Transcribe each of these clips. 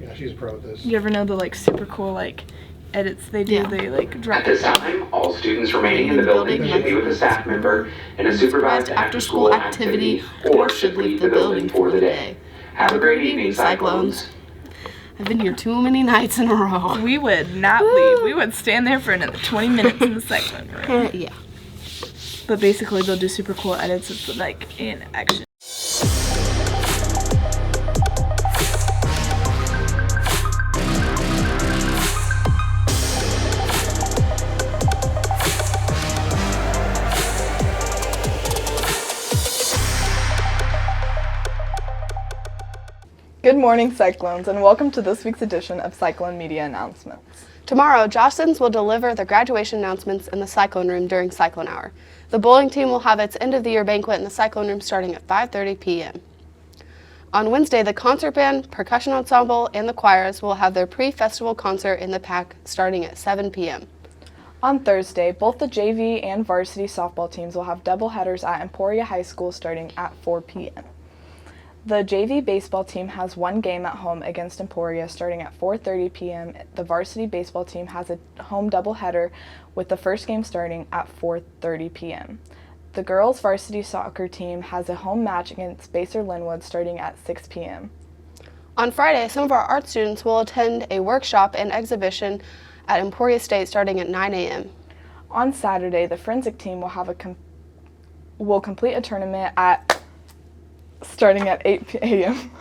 Yeah, she's a pro at this. You ever know the like super cool like edits they do? Yeah. They like drop. At this time, all students remaining in the building should be with a staff member in a supervised after-school activity or should leave the building for the day. Have a great evening, Cyclones. I've been here too many nights in a row. We would not leave. We would stand there for another 20 minutes in the Cyclone room. Yeah. But basically, they'll do super cool edits of like in action. Good morning, Cyclones, and welcome to this week's edition of Cyclone Media Announcements. Tomorrow, Jostens will deliver the graduation announcements in the Cyclone Room during Cyclone Hour. The bowling team will have its end-of-the-year banquet in the Cyclone Room starting at 5:30 p.m. On Wednesday, the concert band, percussion ensemble, and the choirs will have their pre-festival concert in the PAC starting at 7 p.m. On Thursday, both the JV and varsity softball teams will have doubleheaders at Emporia High School starting at 4 p.m. The JV baseball team has one game at home against Emporia starting at 4:30 p.m. The varsity baseball team has a home doubleheader with the first game starting at 4:30 p.m. The girls varsity soccer team has a home match against Spacer Linwood starting at 6 p.m. On Friday, some of our art students will attend a workshop and exhibition at Emporia State starting at 9 a.m. On Saturday, the forensic team will have will complete a tournament starting at 8 a.m.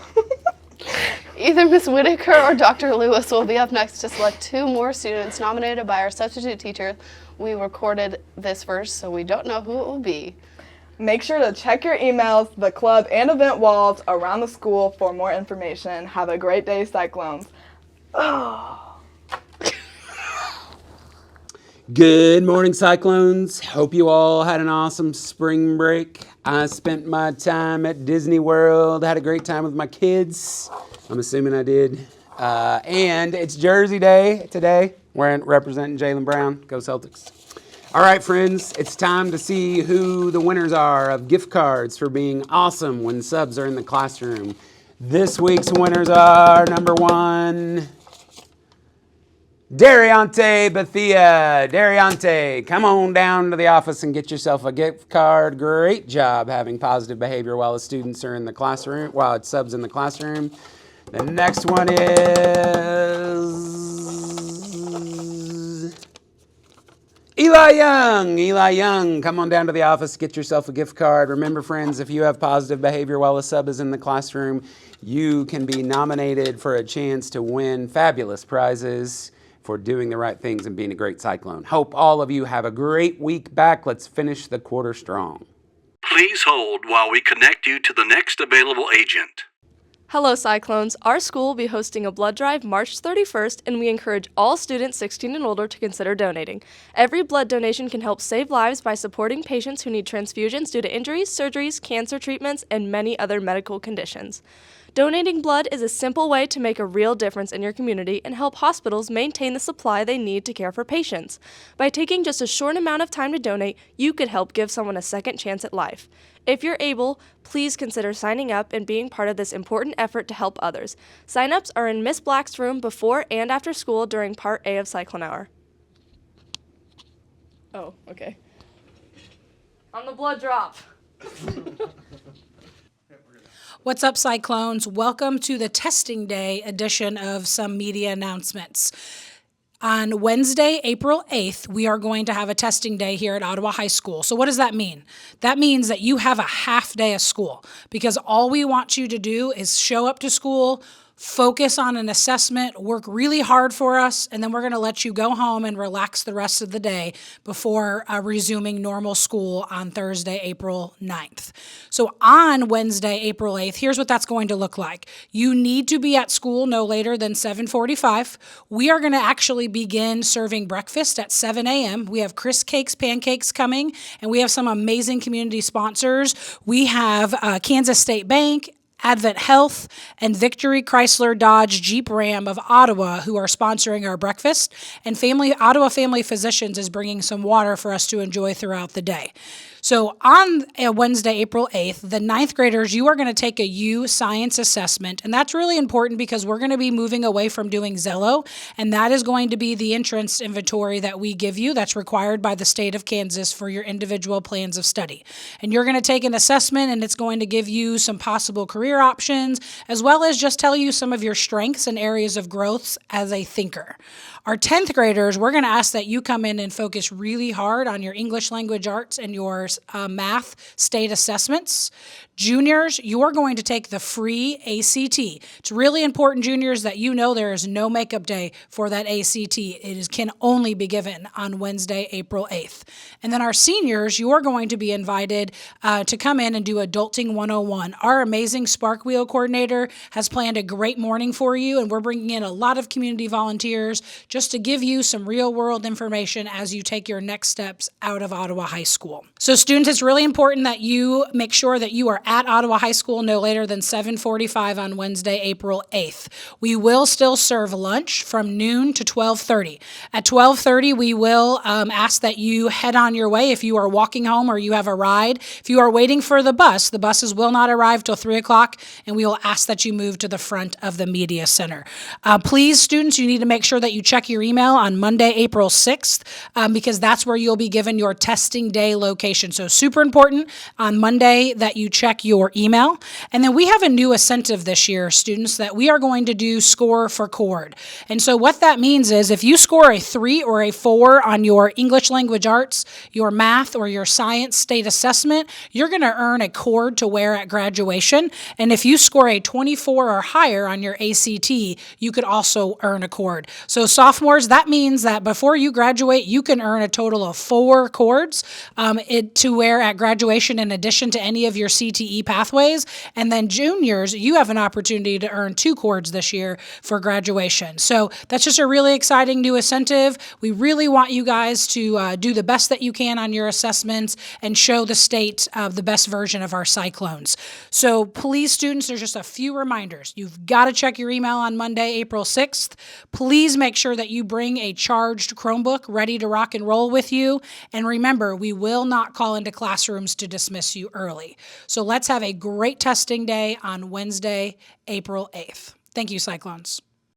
Either Ms. Whitaker or Dr. Lewis will be up next to select two more students nominated by our substitute teacher. We recorded this first, so we don't know who it will be. Make sure to check your emails, the club, and event walls around the school for more information. Have a great day, Cyclones. Good morning, Cyclones. Hope you all had an awesome spring break. I spent my time at Disney World, had a great time with my kids. I'm assuming I did. And it's Jersey Day today. We're representing Jaylen Brown. Go Celtics. All right, friends, it's time to see who the winners are of gift cards for being awesome when subs are in the classroom. This week's winners are number one, Dariante Bethia. Dariante, come on down to the office and get yourself a gift card. Great job having positive behavior while the students are in the classroom, while it's subs in the classroom. The next one is Eli Young. Eli Young, come on down to the office, get yourself a gift card. Remember, friends, if you have positive behavior while a sub is in the classroom, you can be nominated for a chance to win fabulous prizes for doing the right things and being a great Cyclone. Hope all of you have a great week back. Let's finish the quarter strong. Please hold while we connect you to the next available agent. Hello, Cyclones. Our school will be hosting a blood drive March 31st, and we encourage all students 16 and older to consider donating. Every blood donation can help save lives by supporting patients who need transfusions due to injuries, surgeries, cancer treatments, and many other medical conditions. Donating blood is a simple way to make a real difference in your community and help hospitals maintain the supply they need to care for patients. By taking just a short amount of time to donate, you could help give someone a second chance at life. If you're able, please consider signing up and being part of this important effort to help others. Sign-ups are in Miss Black's room before and after school during Part A of Cyclone Hour. Oh, okay. On the blood drop. What's up, Cyclones? Welcome to the testing day edition of some media announcements. On Wednesday, April 8th, we are going to have a testing day here at Ottawa High School. So what does that mean? That means that you have a half day of school because all we want you to do is show up to school, focus on an assessment, work really hard for us, and then we're going to let you go home and relax the rest of the day before resuming normal school on Thursday, April 9th. So on Wednesday, April 8th, here's what that's going to look like. You need to be at school no later than 7:45. We are going to actually begin serving breakfast at 7 a.m. We have Chris Cakes Pancakes coming, and we have some amazing community sponsors. We have Kansas State Bank, Advent Health, and Victory Chrysler Dodge Jeep Ram of Ottawa, who are sponsoring our breakfast. And Ottawa Family Physicians is bringing some water for us to enjoy throughout the day. So on Wednesday, April 8th, the ninth graders, you are going to take a U science assessment. And that's really important because we're going to be moving away from doing Zello. And that is going to be the entrance inventory that we give you that's required by the state of Kansas for your individual plans of study. And you're going to take an assessment, and it's going to give you some possible career options, as well as just tell you some of your strengths and areas of growth as a thinker. Our 10th graders, we're going to ask that you come in and focus really hard on your English language arts and your math state assessments. Juniors, you're going to take the free ACT. It's really important, juniors, that you know there is no makeup day for that ACT. Can only be given on Wednesday, April 8th. And then our seniors, you're going to be invited to come in and do Adulting 101. Our amazing Spark Wheel coordinator has planned a great morning for you, and we're bringing in a lot of community volunteers just to give you some real-world information as you take your next steps out of Ottawa High School. So students, it's really important that you make sure that you are at Ottawa High School no later than 7:45 on Wednesday, April 8th. We will still serve lunch from noon to 12:30. At 12:30, we will ask that you head on your way if you are walking home or you have a ride. If you are waiting for the buses will not arrive till 3 o'clock, and we will ask that you move to the front of the media center. Please, students, you need to make sure that you check your email on Monday, April 6th, because that's where you'll be given your testing day location. So super important on Monday that you check your email. And then we have a new incentive this year, students, that we are going to do score for cord. And so what that means is if you score a 3 or a 4 on your English language arts, your math, or your science state assessment, you're going to earn a cord to wear at graduation. And if you score a 24 or higher on your ACT, you could also earn a cord. So sophomores, that means that before you graduate, you can earn a total of 4 cords to wear at graduation in addition to any of your CTE pathways. And then juniors, you have an opportunity to earn 2 cords this year for graduation. So that's just a really exciting new incentive. We really want you guys to do the best that you can on your assessments and show the state of the best version of our cyclones. So please, students, there's just a few reminders. You've got to check your email on Monday, April 6th. Please make sure that you bring a charged Chromebook ready to rock and roll with you. And remember, we will not call into classrooms to dismiss you early. So let's have a great testing day on Wednesday, April 8th. Thank you, Cyclones.